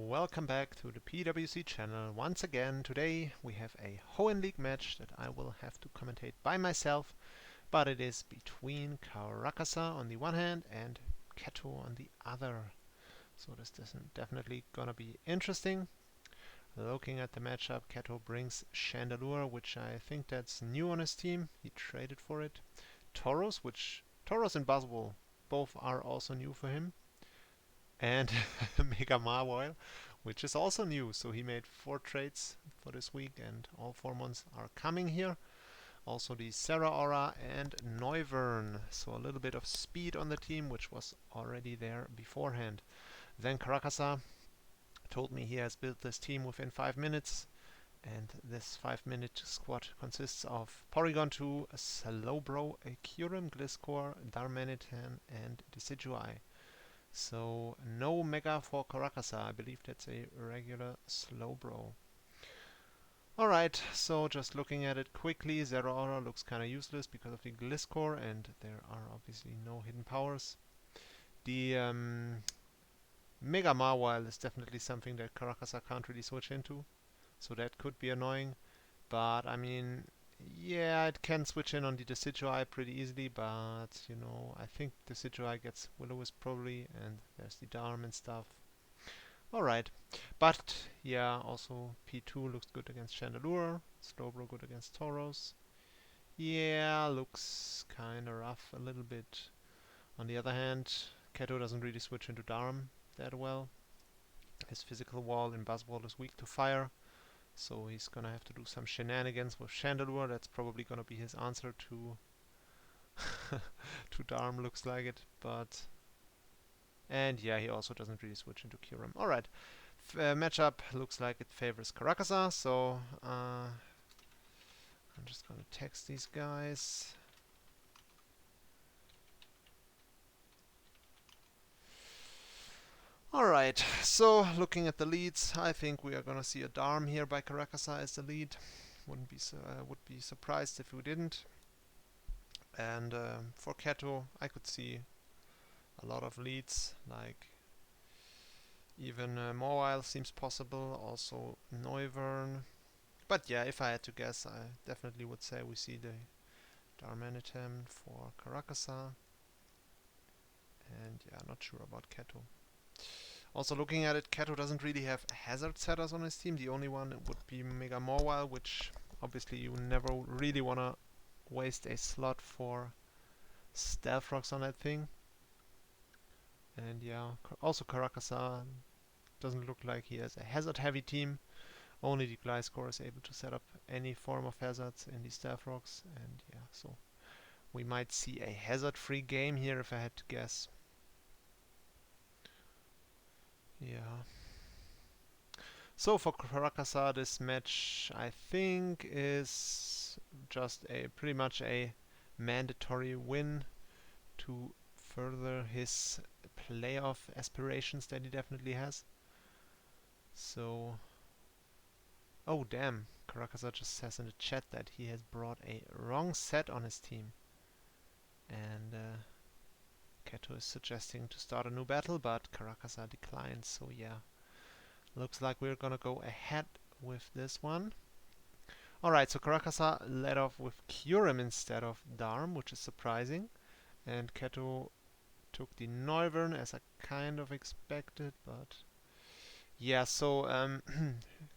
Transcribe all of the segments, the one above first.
Welcome back to the PWC channel. Once again, today we have a Hoenn League match that I will have to commentate by myself, but it is between Caracasa on the one hand and Keto on the other. So this is definitely gonna be interesting. Looking at the matchup, Keto brings Chandelure, which I think that's new on his team. He traded for it. Tauros, which Tauros and Buzzwole both are also new for him. And Mega Marwoil, which is also new. So he made 4 trades for this week, and all 4 months are coming here. Also the Serra Aura and Noivern, so a little bit of speed on the team, which was already there beforehand. Then Caracasa told me he has built this team within 5 minutes, and this 5-minute squad consists of Porygon 2, a Slowbro, a Kyurem, Gliscor, Darmanitan, and Decidueye. So no Mega for Caracasa. I believe that's a regular Slowbro. Alright, so just looking at it quickly, Zeraora looks kinda useless because of the Gliscor, and there are obviously no hidden powers. The Mega Marwoil is definitely something that Caracasa can't really switch into, so that could be annoying. But I mean, yeah, it can switch in on the Decidueye pretty easily, but you know, I think Decidueye gets Will-O-Wisp probably, and there's the Darm and stuff. Alright, but yeah, also P2 looks good against Chandelure, Slowbro good against Tauros. Yeah, looks kinda rough a little bit. On the other hand, Keto doesn't really switch into Darm that well. His physical wall in Buzzwole is weak to fire, so he's gonna have to do some shenanigans with Chandelure. That's probably gonna be his answer to to Darm, looks like it. But and yeah, he also doesn't really switch into Kyurem. Alright, matchup looks like it favors Caracasa, so I'm just gonna text these guys. Alright, so looking at the leads, I think we are gonna see a Darm here by Caracasa as the lead. Would be surprised if we didn't. And for Keto, I could see a lot of leads, like even Mawile seems possible, also Noivern. But yeah, if I had to guess, I definitely would say we see the Darmanitan for Caracasa. And yeah, not sure about Keto. Also looking at it, Keto doesn't really have hazard setters on his team. The only one would be Mega Mawile, which obviously you never really want to waste a slot for Stealth Rocks on that thing. And yeah, also Caracasa doesn't look like he has a hazard heavy team. Only the Gliscor is able to set up any form of hazards in the Stealth Rocks. And yeah, so we might see a hazard free game here if I had to guess. Yeah. So for Caracasa, this match I think is just a pretty much a mandatory win to further his playoff aspirations that he definitely has. So, oh damn, Caracasa just says in the chat that he has brought a wrong set on his team. And Keto is suggesting to start a new battle, but Caracasa declines, so yeah. Looks like we're gonna go ahead with this one. Alright, so Caracasa led off with Kyurem instead of Darm, which is surprising. And Keto took the Noivern as I kind of expected, but yeah, so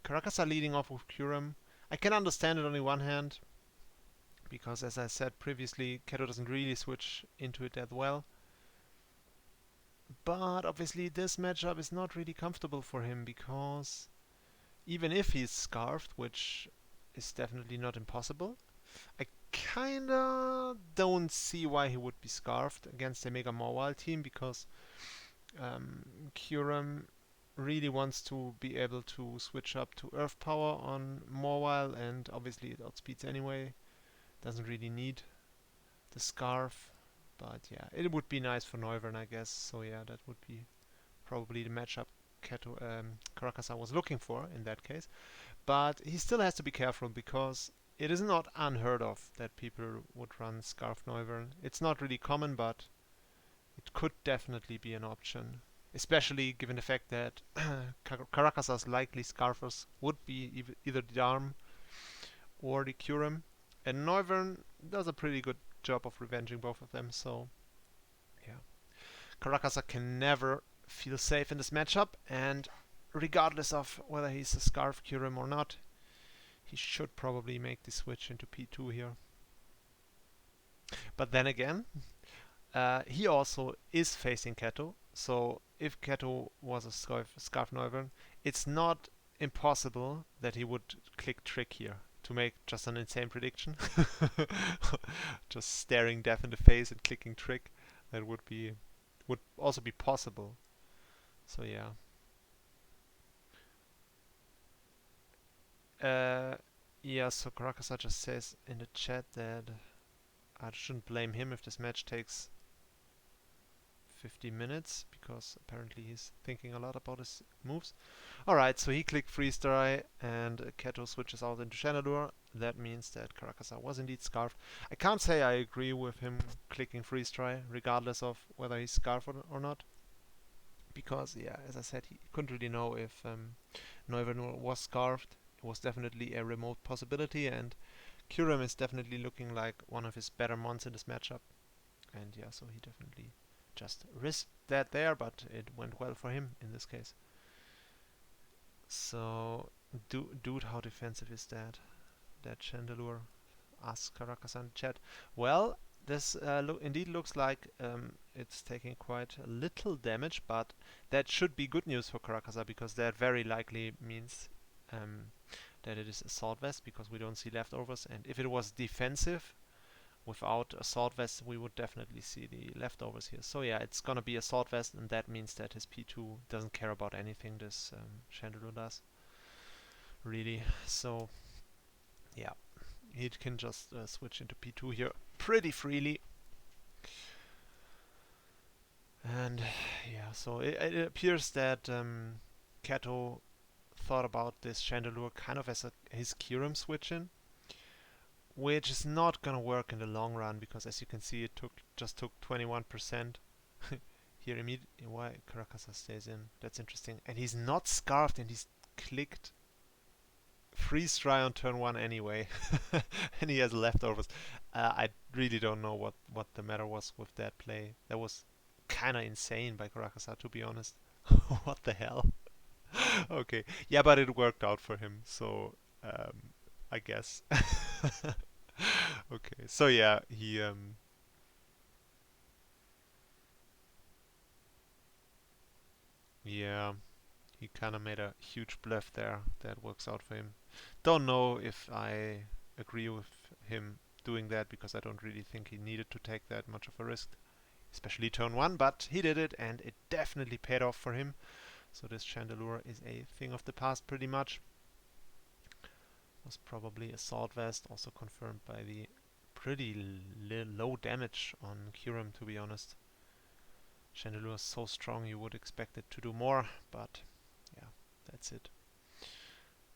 Caracasa leading off with Kyurem. I can understand it on the one hand, because as I said previously, Keto doesn't really switch into it that well. But obviously this matchup is not really comfortable for him, because even if he's Scarfed, which is definitely not impossible, I kinda don't see why he would be Scarfed against a Mega Mawile team, because Kyurem really wants to be able to switch up to Earth Power on Mawile, and obviously it outspeeds anyway. Doesn't really need the Scarf. But yeah, it would be nice for Noivern, I guess. So yeah, that would be probably the matchup Caracasa was looking for in that case. But he still has to be careful, because it is not unheard of that people would run Scarf Noivern. It's not really common, but it could definitely be an option. especially given the fact that Caracasa's likely scarfers would be either the Arm or the Curum, and Neuvern does a pretty good job of revenging both of them, so yeah. Caracasa can never feel safe in this matchup, and regardless of whether he's a Scarf Curum or not, he should probably make the switch into P2 here. But then again, he also is facing Keto, so if Keto was a Scarf Neuvern, it's not impossible that he would click Trick here to make just an insane prediction. Just staring death in the face and clicking Trick. That would also be possible. So yeah. Yeah, so Caracasa just says in the chat that I shouldn't blame him if this match takes 50 minutes, because apparently he's thinking a lot about his moves. Alright, so he clicked Freeze Dry and Keto switches out into Chandelure. That means that Caracasa was indeed Scarfed. I can't say I agree with him clicking Freeze Dry, regardless of whether he's Scarfed or not. Because, yeah, as I said, he couldn't really know if Neuvernur was Scarfed. It was definitely a remote possibility, and Curum is definitely looking like one of his better mons in this matchup. And yeah, so he definitely just risked that there, but it went well for him in this case. So, dude, how defensive is that? That Chandelure? Asks Caracas in the chat. Well, this indeed looks like it's taking quite a little damage, but that should be good news for Caracasa, because that very likely means that it is Assault Vest, because we don't see leftovers, and if it was defensive, without Assault Vest, we would definitely see the leftovers here. So yeah, it's gonna be Assault Vest, and that means that his P2 doesn't care about anything this Chandelure does. Really. So yeah, he can just switch into P2 here pretty freely. And yeah, so it appears that Keto thought about this Chandelure kind of as his Kyurem switch in, which is not gonna work in the long run, because as you can see, it just took 21% here immediately. Why Caracasa stays in? That's interesting. And he's not Scarfed, and he's clicked Freeze Dry on turn 1 anyway, and he has leftovers. I really don't know what the matter was with that play. That was kind of insane by Caracasa, to be honest. What the hell? Okay, yeah, but it worked out for him, so I guess. Okay, so yeah, yeah, he kind of made a huge bluff there. That works out for him. Don't know if I agree with him doing that, because I don't really think he needed to take that much of a risk, especially turn 1, but he did it, and it definitely paid off for him. So this Chandelure is a thing of the past pretty much. Was probably Assault Vest, also confirmed by the pretty low damage on Kyurem, to be honest. Chandelure is so strong you would expect it to do more, but yeah, that's it.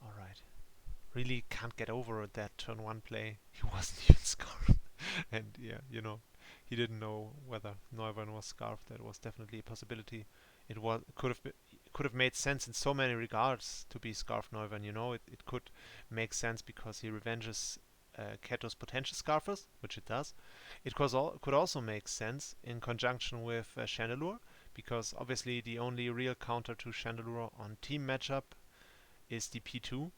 Alright. Really can't get over that turn 1 play. He wasn't even scarfed. And yeah, he didn't know whether Neuvern was scarfed. That was definitely a possibility. It could have made sense in so many regards to be scarfed Neuvern. It could make sense because he revenges Keto's potential scarfers, which it does. It could also make sense in conjunction with Chandelure, because obviously the only real counter to Chandelure on team matchup is the P2,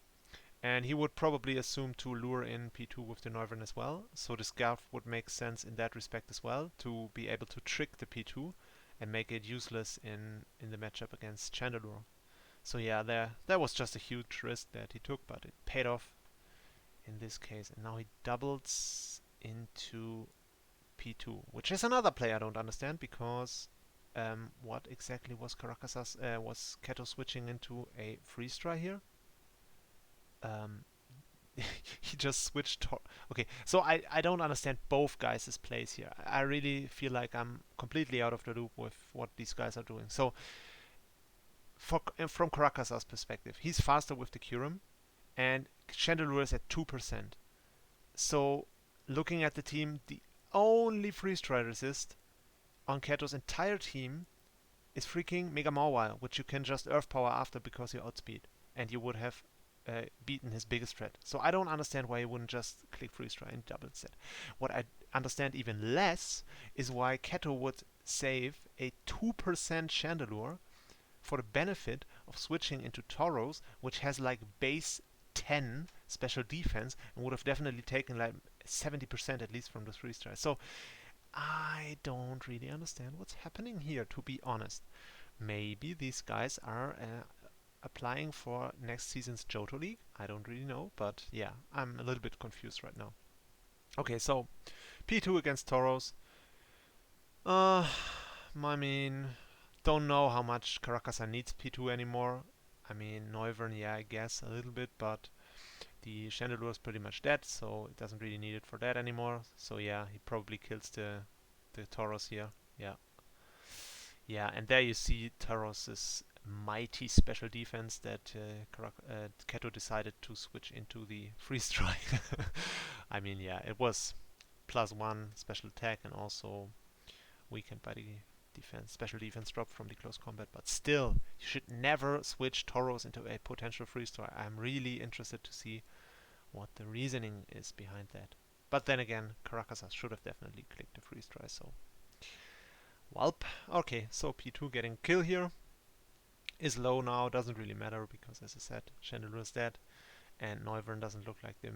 and he would probably assume to lure in P2 with the Neuvern as well, so the scarf would make sense in that respect as well, to be able to trick the P2 and make it useless in the matchup against Chandelure. So yeah, that was just a huge risk that he took, but it paid off in this case, and now he doubles into P2, which is another play I don't understand, because what exactly was was Keto switching into a freeze dry here? He just switched. Okay, so I don't understand both guys' plays here. I really feel like I'm completely out of the loop with what these guys are doing. So, from Caracasa's perspective, he's faster with the Curum, and Chandelure is at 2%. So, looking at the team, the only freeze dry resist on Keto's entire team is freaking Mega Mawile, which you can just Earth Power after because you outspeed. And you would have beaten his biggest threat. So I don't understand why you wouldn't just click Freeze Dry and double set. What I understand even less is why Keto would save a 2% Chandelure for the benefit of switching into Tauros, which has like base 10 special defense and would have definitely taken like 70% at least from the Freeze Dry. So I don't really understand what's happening here, to be honest. Maybe these guys are applying for next season's Johto League. I don't really know, but yeah, I'm a little bit confused right now. Okay, so P2 against Tauros. I mean, don't know how much Caracasa needs P2 anymore. I mean, Noivern, yeah, I guess a little bit, but the Chandelure is pretty much dead, so it doesn't really need it for that anymore. So yeah, he probably kills the Tauros here. Yeah. Yeah, and there you see Tauros's mighty special defense that Keto decided to switch into the freeze dry. I mean, yeah, it was +1 special attack and also weakened by the special defense drop from the close combat, but still, you should never switch Tauros into a potential freeze dry. I'm really interested to see what the reasoning is behind that. But then again, Caracas should have definitely clicked the freeze dry, so Welp. Okay, so P2 getting kill here is low now, doesn't really matter because as I said, Chandelure is dead and Noivern doesn't look like the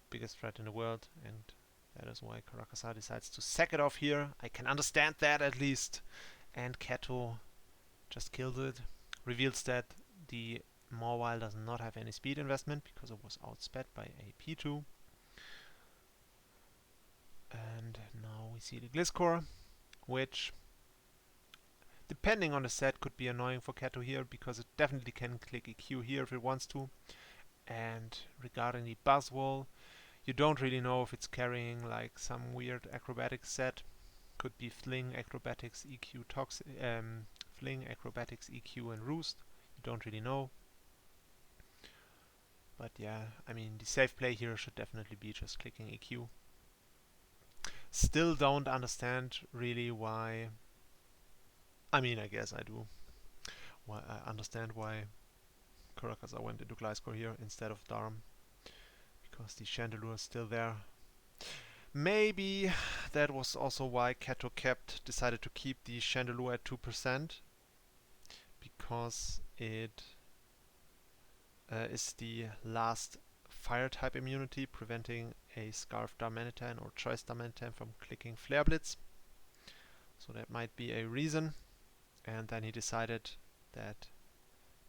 biggest threat in the world, and that is why Caracasa decides to sack it off here. I can understand that at least. And Keto just kills it. Reveals that the Mawile does not have any speed investment because it was outsped by a P2. And now we see the Gliscor, which depending on the set could be annoying for Keto here because it definitely can click EQ here if it wants to. And regarding the Buzzwole, you don't really know if it's carrying like some weird acrobatic set. Could be Fling, Acrobatics, EQ, Fling, Acrobatics, EQ, and Roost. You don't really know. But yeah, I mean, the safe play here should definitely be just clicking EQ. Still don't understand really why. I mean, I guess I do. Why I understand why Caracasa went into Gliscor here instead of Darm. Because the Chandelure is still there. Maybe that was also why Keto decided to keep the Chandelure at 2%, because it is the last fire type immunity, preventing a Scarf Darmanitan or Choice Darmanitan from clicking Flare Blitz. So that might be a reason. And then he decided that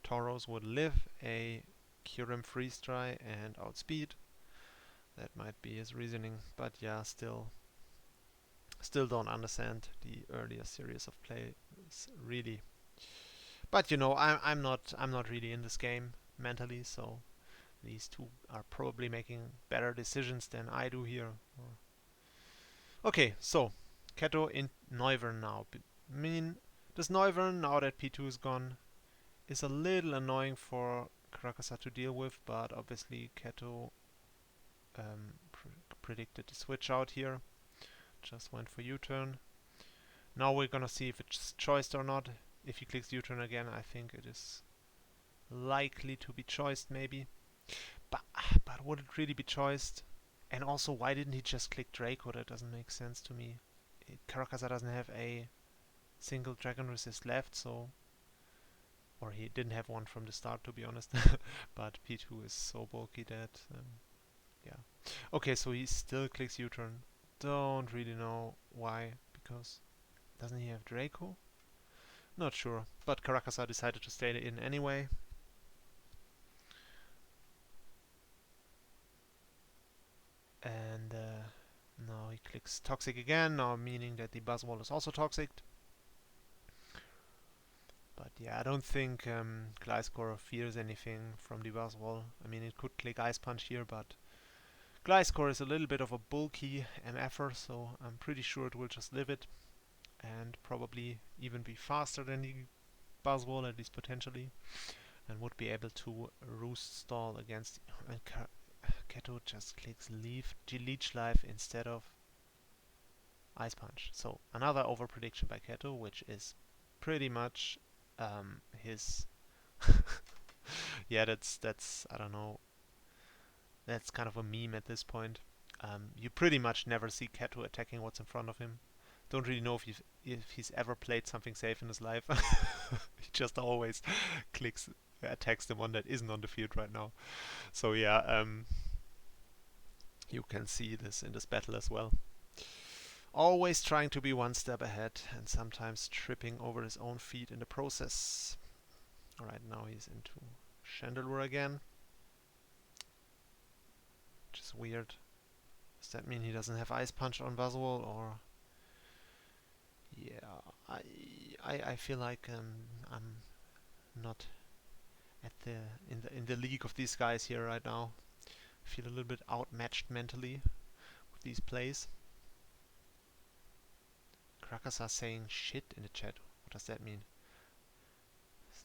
Tauros would live a Kyurem Freeze Dry and outspeed. That might be his reasoning, but yeah, still don't understand the earlier series of plays really. But you know, I'm not really in this game mentally, so these two are probably making better decisions than I do here. Okay, so Keto in Noivern now. I mean, this Noivern, now that P2 is gone, is a little annoying for Caracasa to deal with, but obviously Keto predicted the switch out here. Just went for U-turn. Now we're gonna see if it's choiced or not. If he clicks U-turn again, I think it is likely to be choiced maybe. But would it really be choiced? And also, why didn't he just click Draco? That doesn't make sense to me. Caracasa doesn't have a single Dragon Resist left, so... Or he didn't have one from the start, to be honest. But P2 is so bulky that... yeah. Okay, so he still clicks U-turn. Don't really know why, because... Doesn't he have Draco? Not sure, but Caracasa decided to stay in anyway. And now he clicks Toxic again, now meaning that the Buzzwole is also toxic. But yeah, I don't think Gliscor fears anything from the Buzzwole. I mean, it could click Ice Punch here, but Gliscor is a little bit of a bulky MFer, so I'm pretty sure it will just live it. And probably even be faster than the Buzzwole, at least potentially. And would be able to Roost stall against... Keto just clicks Leech Life instead of Ice Punch. So another over prediction by Keto, which is pretty much his yeah, that's I don't know, that's kind of a meme at this point. You pretty much never see Keto attacking what's in front of him. Don't really know if he's ever played something safe in his life. He just always clicks attacks the one that isn't on the field right now. So yeah, you can see this in this battle as well. Always trying to be one step ahead and sometimes tripping over his own feet in the process. Alright, now he's into Chandelure again, which is weird. Does that mean he doesn't have Ice Punch on Buzzwole, or... Yeah, I feel like I'm not at the in the league of these guys here right now. I feel a little bit outmatched mentally with these plays. Caracasa saying shit in the chat. What does that mean?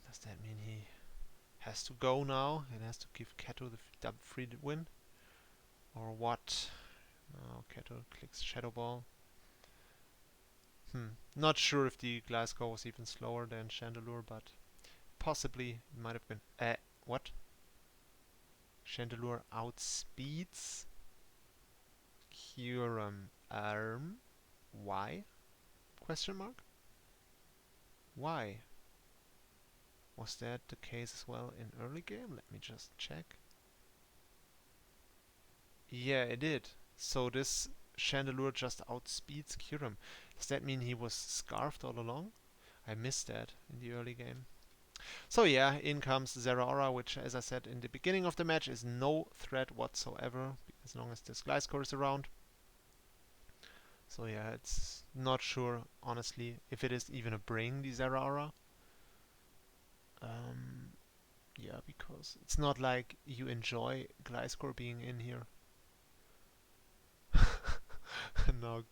Does that mean he has to go now and has to give Keto the double free win? Or what? No, Keto clicks Shadow Ball. Not sure if the Glasgow was even slower than Chandelure, but possibly it might have been. What? Chandelure outspeeds Kyurem Arm. Why? Question mark? Why? Was that the case as well in early game? Let me just check. Yeah, it did. So this Chandelure just outspeeds Kyurem. Does that mean he was scarfed all along? I missed that in the early game. So yeah, in comes Zeraora, which, as I said in the beginning of the match, is no threat whatsoever as long as this Gliscor is around. So yeah, it's not sure, honestly, if it is even a bring, the Zeraora. Yeah, because it's not like you enjoy Gliscor being in here. And now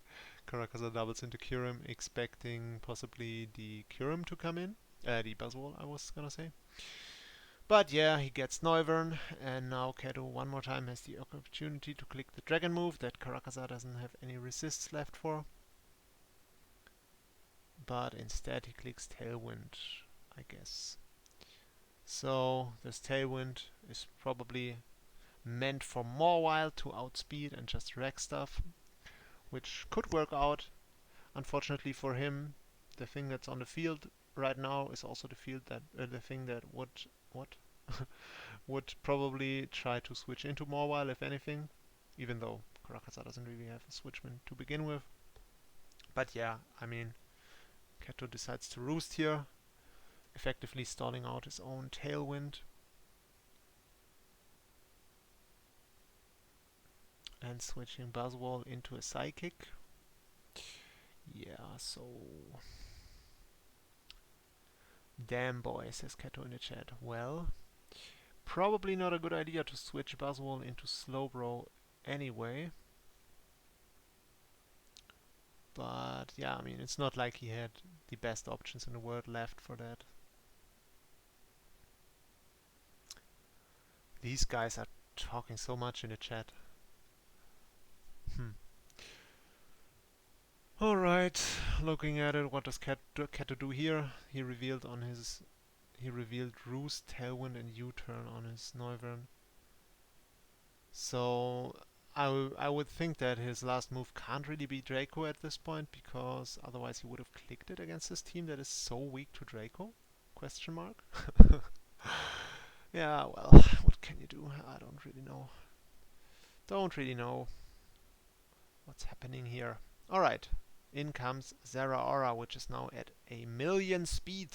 Caracasa doubles into Kyurem, expecting possibly the Kyurem to come in. The Buzzwole, I was gonna say. But yeah, he gets Noivern, and now Keto one more time has the opportunity to click the Dragon move that Caracasa doesn't have any resists left for. But instead he clicks Tailwind, I guess. So this Tailwind is probably meant for Mawile to outspeed and just wreck stuff, which could work out. Unfortunately for him, the thing that's on the field right now is also the field that the thing that would probably try to switch into Mawile if anything, even though Caracasa doesn't really have a switchman to begin with. But yeah, I mean, Keto decides to roost here, effectively stalling out his own Tailwind. And switching Buzzwole into a Psychic. Yeah, so... Damn boy, says Keto in the chat. Well, probably not a good idea to switch Buzzwole into Slowbro anyway. But yeah, I mean, it's not like he had the best options in the world left for that. These guys are talking so much in the chat. Alright, looking at it, what does Keto do here? He revealed Roost, Tailwind and U-turn on his Noivern. So I would think that his last move can't really be Draco at this point, because otherwise he would have clicked it against this team that is so weak to Draco? Question mark? Yeah, well, what can you do? I don't really know. Don't really know what's happening here. Alright, in comes Zeraora, which is now at 1,000,000 speed.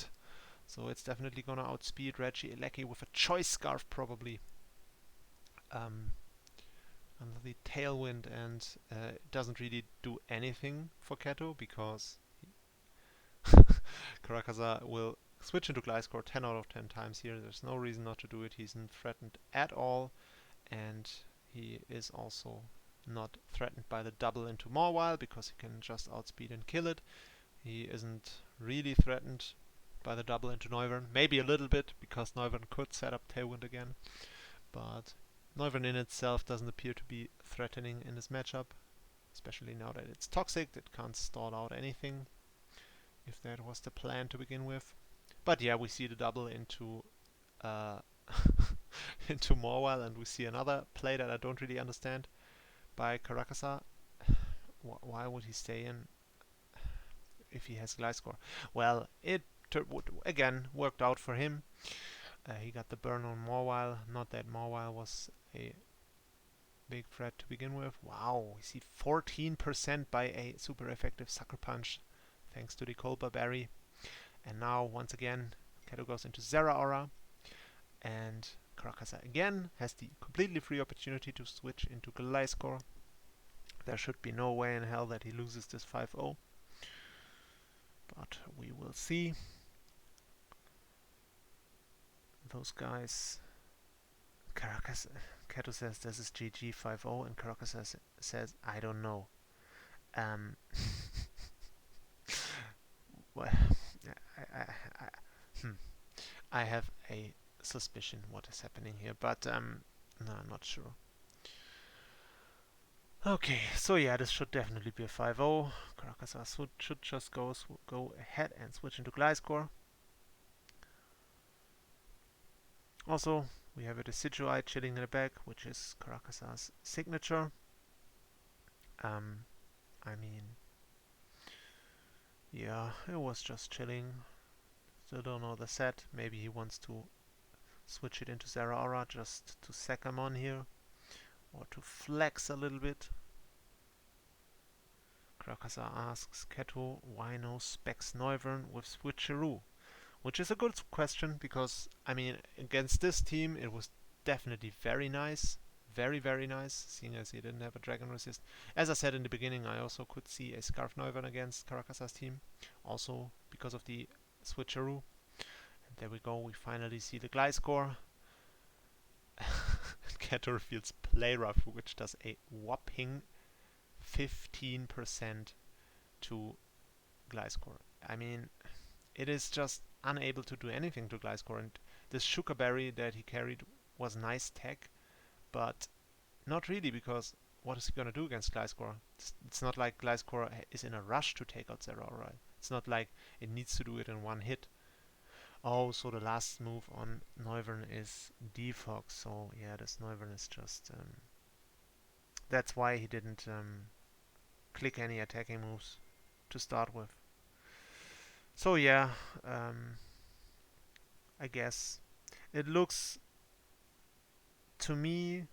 So it's definitely gonna outspeed Regieleki with a Choice Scarf probably. Under the Tailwind, and it doesn't really do anything for Keto because Caracasa will switch into Gliscor 10 out of 10 times here. There's no reason not to do it. He isn't threatened at all, and he is also not threatened by the double into Mawile because he can just outspeed and kill it. He isn't really threatened by the double into Noivern. Maybe a little bit, because Noivern could set up Tailwind again, but Noivern in itself doesn't appear to be threatening in this matchup, especially now that it's toxic. It can't stall out anything, if that was the plan to begin with. But yeah, we see the double into into Morwell, and we see another play that I don't really understand by Caracasa. Why would he stay in if he has Gliscor? Well, it would again worked out for him. He got the burn on Morwell. Not that Morwell was a big threat to begin with. Wow, we see 14% by a super effective Sucker Punch thanks to the Colba Berry. And now, once again, Keto goes into Zeraora, and Caracasa again has the completely free opportunity to switch into Gliscor. There should be no way in hell that he loses this 5-0, but we will see. Those guys... Caracas, Keto says this is GG 5-0, and Caracas says I don't know. Well, I have a suspicion what is happening here, but no, I'm not sure. Okay, so yeah, this should definitely be a 5-0. Caracas should just go ahead and switch into Gliscor. Also, we have a Decidueye chilling in the back, which is Caracas's signature. I mean, yeah, it was just chilling. Still don't know the set. Maybe he wants to switch it into Zeraora just to sack him on here, or to flex a little bit. Caracasa asks Keto, why no Specs Noivern with Switcheroo? Which is a good question, because, I mean, against this team it was definitely very nice. Very, very nice, seeing as he didn't have a Dragon Resist. As I said in the beginning, I also could see a Scarf Noivern against Caracasa's team, also because of the Switcheroo. And there we go, we finally see the Gliscor. Keto reveals Play Rough, which does a whopping 15% to Gliscor. I mean, it is just unable to do anything to Gliscor, and this Sugar Berry that he carried was nice tech, but not really, because what is he gonna do against Gliscor? It's not like Gliscor is in a rush to take out Zeraora. It's not like it needs to do it in one hit. Oh, so the last move on Noivern is Defog, so yeah, this Noivern is just... that's why he didn't click any attacking moves to start with. So yeah, I guess it looks to me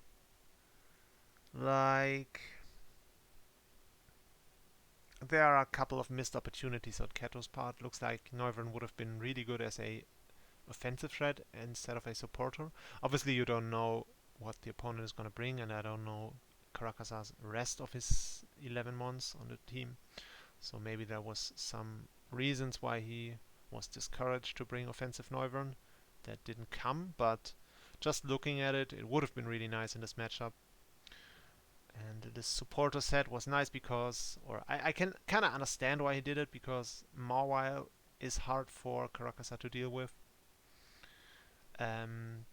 like there are a couple of missed opportunities on Keto's part. Looks like Noivern would have been really good as a offensive threat instead of a supporter. Obviously you don't know what the opponent is going to bring, and I don't know Caracasa's rest of his 11 mons on the team. So maybe there was some reasons why he was discouraged to bring offensive Noivern that didn't come, but just looking at it, it would have been really nice in this matchup. And this supporter set was nice because, or I can kind of understand why he did it, because Mawile is hard for Caracasa to deal with. And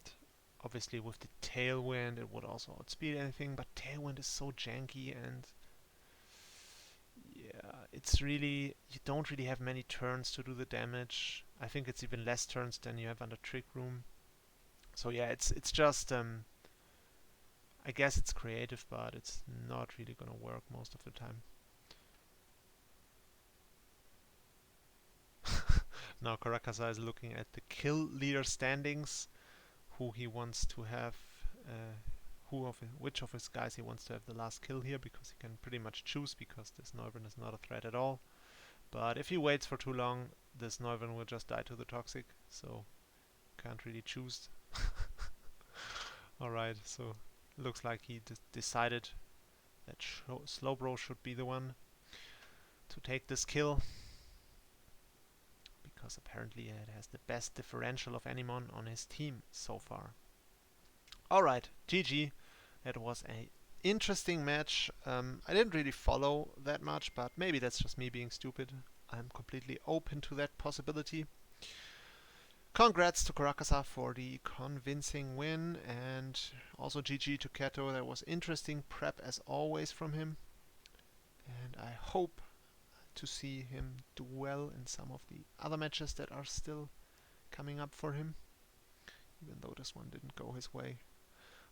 obviously with the Tailwind it would also outspeed anything, but Tailwind is so janky, and yeah, it's really, you don't really have many turns to do the damage. I think it's even less turns than you have under Trick Room. So yeah, it's just I guess it's creative, but it's not really gonna work most of the time. Now Caracasa is looking at the kill leader standings, who he wants to have, which of his guys he wants to have the last kill here, because he can pretty much choose, because this Noivern is not a threat at all. But if he waits for too long, this Noivern will just die to the Toxic, so can't really choose. Alright, so looks like he decided that Slowbro should be the one to take this kill, because apparently it has the best differential of anyone on his team so far. Alright, GG. That was a interesting match. I didn't really follow that much, but maybe that's just me being stupid. I'm completely open to that possibility. Congrats to Caracasa for the convincing win, and also GG to Keto. That was interesting prep as always from him, and I hope to see him do well in some of the other matches that are still coming up for him, even though this one didn't go his way.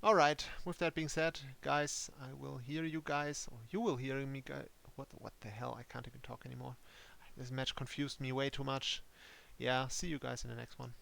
Alright, with that being said, guys, I will hear you guys, or you will hear me guys. What the hell, I can't even talk anymore. This match confused me way too much. Yeah, see you guys in the next one.